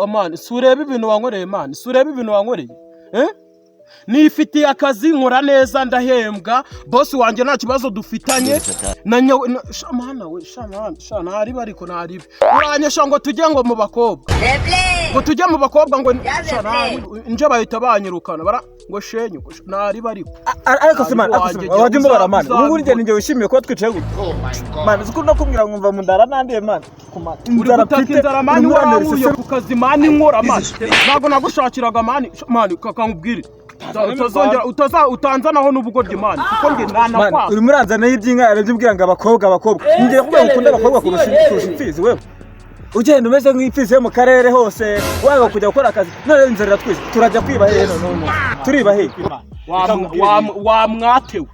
Man, surebe ibintu wankoreye man, surebe ibintu wankoreye. Nifitiye akazi nkora neza ndahembwa, boss wanje nta kibazo dufitanye. Shamana we, shana ari bariko naribe. Uranyesha ngo tujye ngo mu bakobwa. Ngo tujye mu bakobwa ngo shana nje bahita banyirukana bara ngo shenyu nari bariko. Ariko se man, wajye mbara man. Ubu nje ninje wishimiye ko twicaye gute. Man, zikunda kumbwira ngo mva mu ndara nandiye man. Inzara mfite man waruye ku kazi man nkora man. Nago nagushakiraga man kakangubwire. Utanzanaho n'ubugoryi man kuko nge nana kwa uri muranzana y'ibyinka arabyibwira ngo abakobwa ngiye kuvuga ukunda abakobwa kurusha imfizi wewe ugenda umeze nk'imfizi yo mu karere hose waga kujya gukora akazi none inzara twese turajya kwiba he none turiba he wamwatewe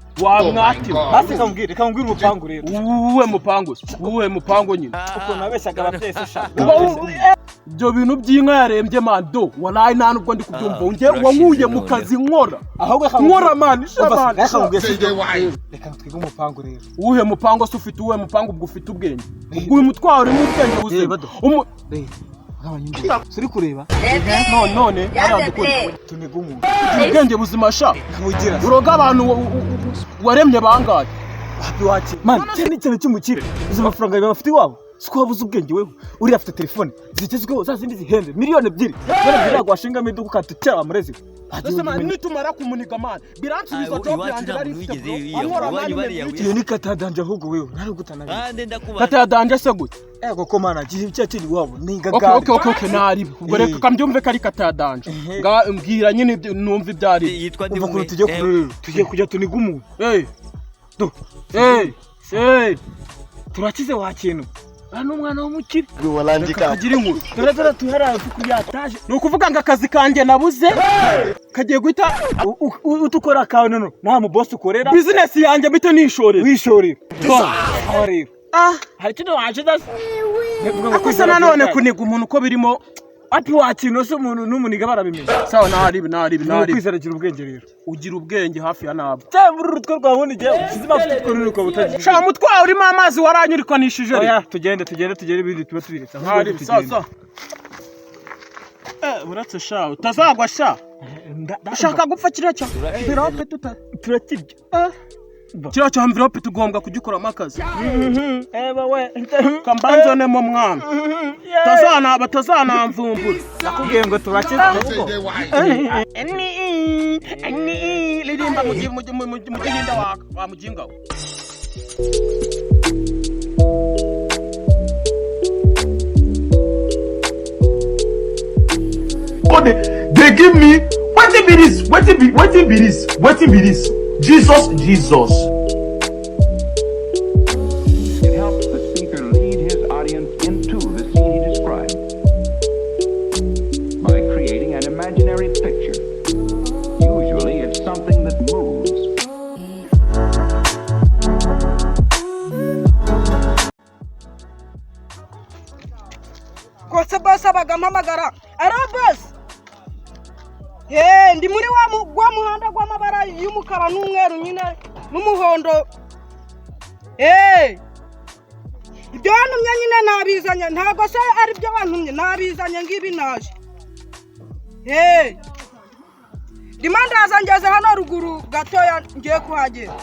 hasi kambwire umupangu rero uwe mupango nyine uko nabeshaga abafese sha byo bintu by'inka yarembye mando walayi nta nubwo ndi kubyumva unge wankuye mu kazi nkora nkora man reka twige umupangu rero uwe mupango se ufite uwe mupango ubwo ufite ubwenge ubwo uyu mutwaro uri mu bwenge buzima suri kureba none aradukora tuniga umuntu ubwenge buzima sha uroga abantu waremye bangaye man cyane cy'umukire uzi amafaranga bafite iwabo siko wabuze ubwenge wewe uri afite telefone zigezweho za zindi zihenze miliyoni 2 none ntabwo washinga iduka ukatutera amurezi ese man nitumara kumuniga man biransubiza job yanjye bari ifite ankora man iyo ni katadanje ahubwo wewe nari gutanaga katadanje se gute ego ko mana gihe cyakiri wabo ningaga okay nari ubwo reka kambyumve kari katadanje mbwira nyine numva ibyari umva ko tujye kujya tuniga umuntu turakize wa kintu hano umwana w'umukire kagira inkuru turazara tuhara kuyataje nukuvuga ngo akazi kanjye nabuze kagiye guhita utukora kawe none nta mu boss ukorera business yanjye bito nishorera wishorera rero hari kino waje das akose nanone kuniga umuntu uko birimo ati wakino se umuntu n'umuniga barabimenya sawa nari kwizeragira ubwenge rero ugira ubwenge hafi ya nabo cyangwa urutwe rwabone igihe sizima futko nuko butagiye sha mutwa urimo amazi waranyurikanishije oya tugende ibindi tuba tubiretse hari sasa uratse sha utazagwa sha ushaka gupfa kiriya cyo envelope turakirya kiriya cyo envelope tugomba kugikoramo akazi we kambanzone mu mwana batazanamvumbura nakubwiye ngo turakize lirimba mu gihinda wa mujinga we they give me wetin be this Jesus it helps the speaker lead his audience into the scene he described by creating an imaginary picture. Usually it's something that moves. Kose boss abagamamagara ara boss ndi muri wa muhanda gw'amabara y'umukara n'umweru nyine n'umuhondo ibyo bantumye nyine nabizanye ntago se ari byo bantumye nabizanye ngibi naje dimandaza ngeze hano ruguru gatoya ngiye kuhagera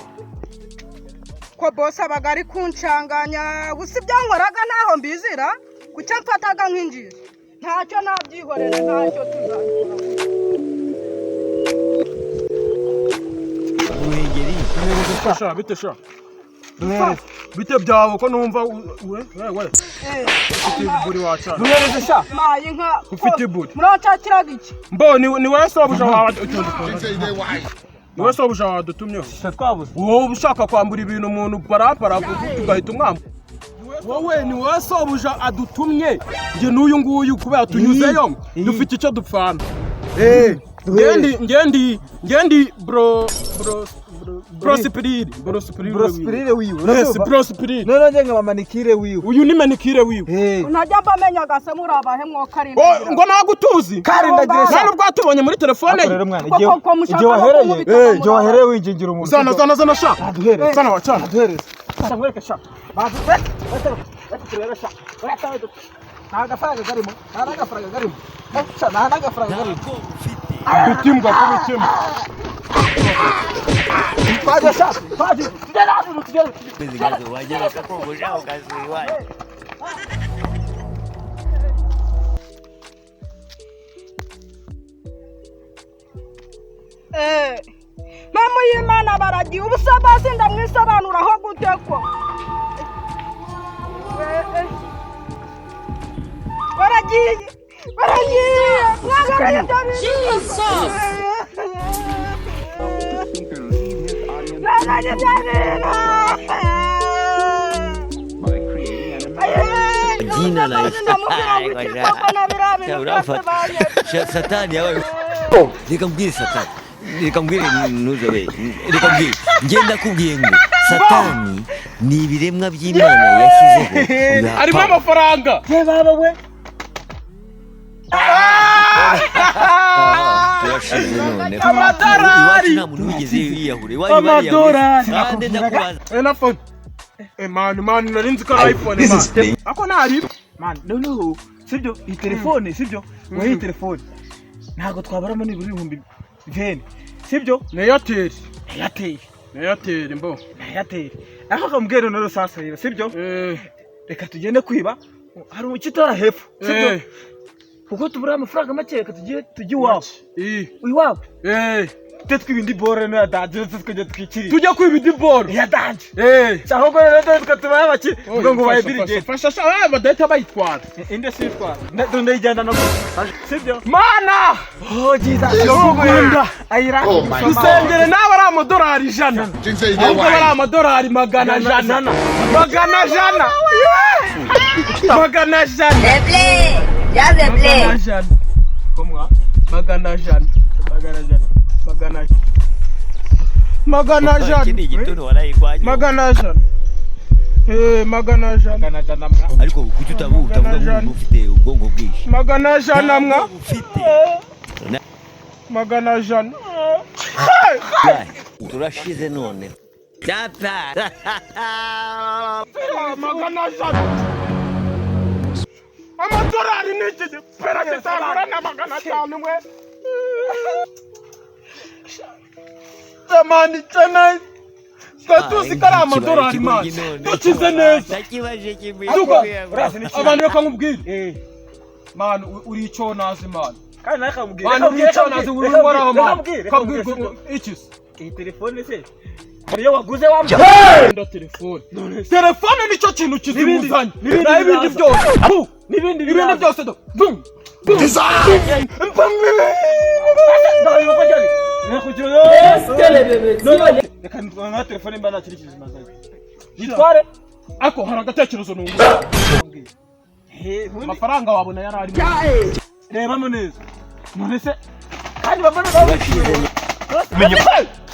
ko boss abagari kuncanganya gusa ibyankoraga naho mbizira kucyo mfataga nk'injira ntacyo nabyihorera ntacyo tuzakora sha bite byawe ko numva we buri wacha mwereze sha mayi nka ufite buri muracakiraga iki mbo ni wewe sobuja wawe ni wewe sobuja wawe dutumye twabuze wowe ushaka kwambura ibintu umuntu parapara ugahita umwamba wowe ni wewe sobuja adutumye nge n'uyu nguyu kubera tunyuzeyo dufite icyo dupfana ngendi bro Prosperire wiwe. Yes, prosperire. None nje ngabamanikire wiwe. Uyu ni manikire wiwe. Unajya mbamenya gase murabahe mwo karinda. Ngo nagutuzi. Karindagire. None ubwatubonye muri telefone ye. Igihe wahereye winjingira umuntu. Zana sha. Aduhereze. Sana wacana. Aduhereze. shangweke sha bazi turebe sha uratawe nagafaranga garimo nagafaranga garimo sha nagafaranga garimo bitimbwa kubitimbwa bazi sha bazi tugera Bezigazo wajya kakogosha ukasiwaye. Mama y'Imana baragiye ubusabasi ndamwisobanuraho gute ko baragiye mwagaraye Speaker lead his audience by creating an Jina la Satani yawe. Nikambwira Satani. Nikambwira nuzobe. Nikambwira ngenda kubwiye ngo Satani ni ibiremwa by'Imana yashyizeho. Arimo amafaranga. ye baba we Turashize none. Amadorari. Nta muntu wigeze yiyahure. Amadorari. Kandi ndakubaza. Na phone. Man narinzi ko ari iPhone man. Ako nari. man no sibyo iyi telefone sibyo we iyi telefone ntago twabaramo ni buri 20 sibyo Na Airtel. Airtel mbo. Airtel aho kamubwira no sasa rero sibyo reka tugende kwiba hari umukitora hepfo sibyo kuko tubura amafaranga make reka tujye iwawe iwawe tetwe ibindi bore no yadanje tukajya twikiri Tujya kwiba indi ball. yadanje cyaho go rero tukatubaye abaki ngo baye birige Fasha badahita bayitwara. inde sitwa ndonde ijyana no sibyo Mana! oh jesus Rwanda ayira Dusengere nawe ari amadorari 100. Ahubwo ari amadorari 100. 100. Replay! Ya replay! 100. Komwa 100. 100. Kini igitondo warayigwanye. 100. 100. Ariko kuki utavuga ngo ufite ubwonko bwinshi. 100 mwa. Ufite. 100. Turashize none. Tata. 100. Amadorari n'iki pera kitagura na 500 mwe. Tamani cyane. Tuzi kari amadorari man. Tukize neza. Nakibaje kimwe. Abantu reka nkubwire. Man uri icyo nazi man. kandi nakamubwira Man uri icyo nazi uri ngora man. Kabwirwa iki se? iyi telefone se iyo waguze wambaye Nda telefone. Telefone nicyo kintu kizimuzanye. Na ibindi byose. n'ibindi byose do. Bum. reka nitwanga telefone mba nakiri kizima zaje nitware Ako hari agatekerezo nungu. Amafaranga wabona yari ari. rebamo neza none se kandi babona babishize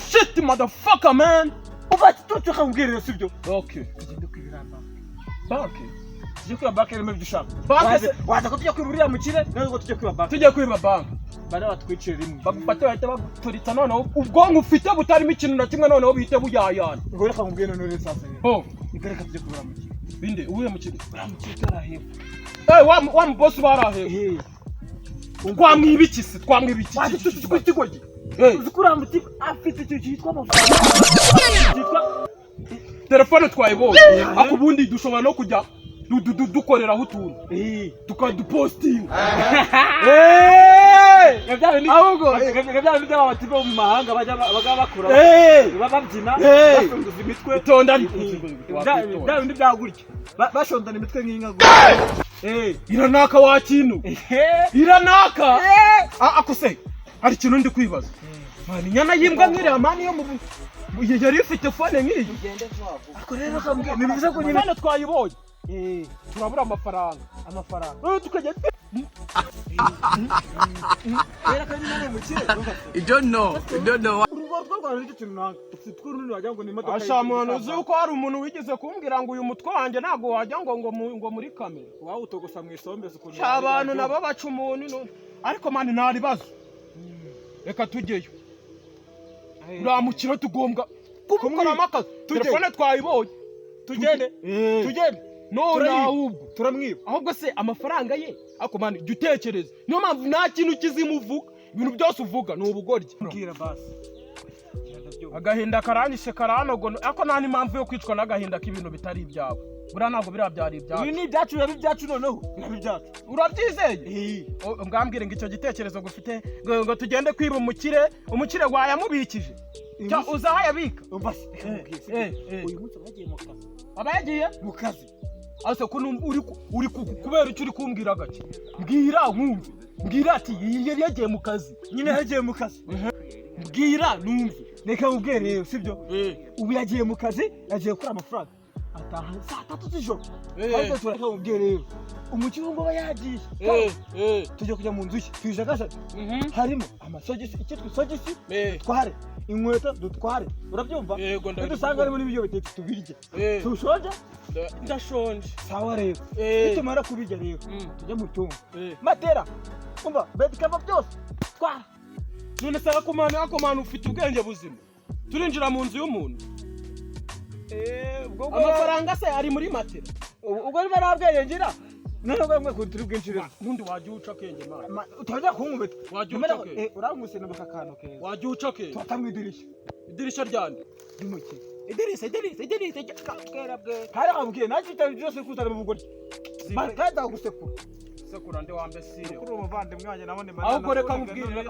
Shit motherfucker man. uba tutu kamubwirira sibyo Okay. tugende kwibiramba Okay. tujye kwiba banki irimo ibyo ushaka Banki waza ko tujya kwibirira mu kire none tujye kwiba banki tujye kwiba banki. bana batwicira rimwe Bagufate bahita baguturitsa noneho ubwonko ufite butarimo ikintu na kimwe noneho bihite buyayana. ngo reka mubwire none sasa Oh, reka tujye kwibira mu kire binde uwe mu kiri. mu kire taraheba Wa boss barahe. Twamwibikise, twamwibikise. twitigogi uzikurambuti afite icyo cyitwa amafaranga cyitwa Telefone twayibonye. Ako bundi dushobora no kujya dukoreraho utuntu. Tukadupostinga. ahubwo gabya bindi abati bo mu mahanga baga bakura babyina bafunguza imitwe Itonda bya bindi byagurya bashondana imitwe nk'inka iranaka wa kintu. Iranaka. Ako se hari ikintu ndi kwibaza. Mani nyana yimbwa nk'iriya mani yo mu yari ifite fone nk'iyi. ako rero kambwe ni bivuze ko nyine Fone twayibonye. Turabura amafaranga. Tukajya rero kandi nane mu kire You don't know. urugo rwa n'icyo kintu nanga ufite urundi wajya ngo ni imodoka ashamuntu uzi uko hari umuntu wigeze kumbwira ngo uyu mutwe wanjye ntabwo wajya ngo muri kamera. wawutogosa mu isombe ukuntu Abantu nabo baca umuntu ariko mani nta bibazo. Reka tujyeyo. Uramukira tugombwa kumukora amakazi. Telefone twayibonye. tugende none ahubwo turamwiba ahubwo se amafaranga ye ako mani jya utekereza niyo mpamvu nta kintu kizimuvuga ibintu byose uvuga ni ubugoryi mbwira basi agahinda karanyishe karanogono ako nta n'impamvu yo kwicwa n'agahinda k'ibintu bitari ibyawe buriya ntabwo biriya byari ibyawe ibi ni ibyacu biba ibyacu noneho biba ibyacu urabyizeye ngambwire ngo icyo gitekerezo gufite ngo tugende kwiba umukire wayamubikije uza aho ayabika basi uyu munsi bagiye mu kazi abayagiye mu kazi ase ko uri kubera icyo uri kumbwira gake mbwira nkumve mbwira ati yari yagiye mu kazi nyine yagiye mu kazi mbwira numve reka mubwire rero sibyo ubu yagiye mu kazi yagiye gukora amafaranga ataha saa 3 z'ijoro ariko tureka mubwire rero umukino ngo bayagiye tujye kujya mu nzu ye tujagaje harimo amasogisi icyitwa isogisi tware inkweto dutware urabyumva dusanga ari muri ibyo bitetse tubirye tushonje ndashonje sawa rero nitumara kubirya rero tujye mu cyumba matera umva bedikava byose twara none se akomana ufite ubwenge buzima turinjira mu nzu y'umuntu amafaranga se ari muri matera ubwo arimo arabwenge ngira none bamwe ko turi bwinshira nundi wajya uca kenge mara utajya kunkubita wajya uca kenge uramuse na bakakano keza wajya uca kenge twatamwe idirisha ryande dimuke idirisha kera bwe hari abwiye nakita byose kutara mu bugoryi marada gusekura sekura nde wambe sire kuri umuvandimwe wanjye nabone ahubwo reka mubwire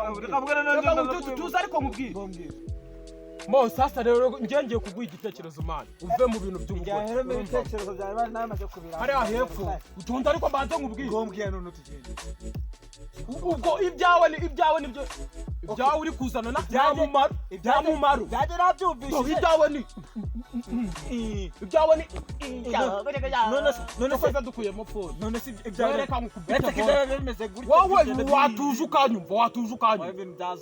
tuza ariko mubwire mo sasa rero ngiye kuguha igitekerezo mani uve mu bintu by'ubugoryi ibitekerezo byawe bari namaze kubira hari ahepfo utunze ariko banze nkubwire ngombwiye none tugende ubwo ibyawe nibyo ibyawe uri kuzana na ibyamumaro byaje nabyumvise ibyawe ni none se dukuyemo phone none se ibyawe reka nkukubita bimeze gutya wowe watuje ukanyumva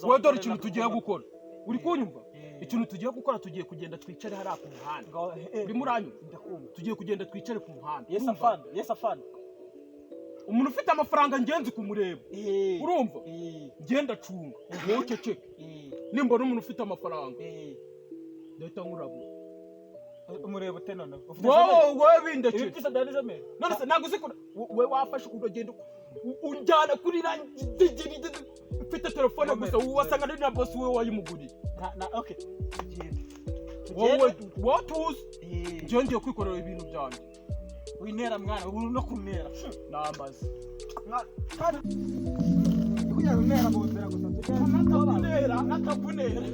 wowe dore ikintu tugiye gukora uri kunyumva ikintu tugiye gukora tugiye kugenda twicare hariya ku muhanda urimo uranyumva tugiye kugenda twicare ku muhanda yes afana umuntu ufite amafaranga ngenzi kumureba urumva ngenda cunga wowe ceceke nimbona umuntu ufite amafaranga ndahita nkurabura umureba ute none wowe bindeke none se ntabwo uzikora wowe wafashe uragenda unjyana kuri rangi ufite telefone gusa wasanga ari na boss wewe wayimuguriye okay wowe watuzi ngiye kwikorera ibintu byanjye winera mwana ubu no kumera namaze kugira ngo nera mu nzira gusa nakabunera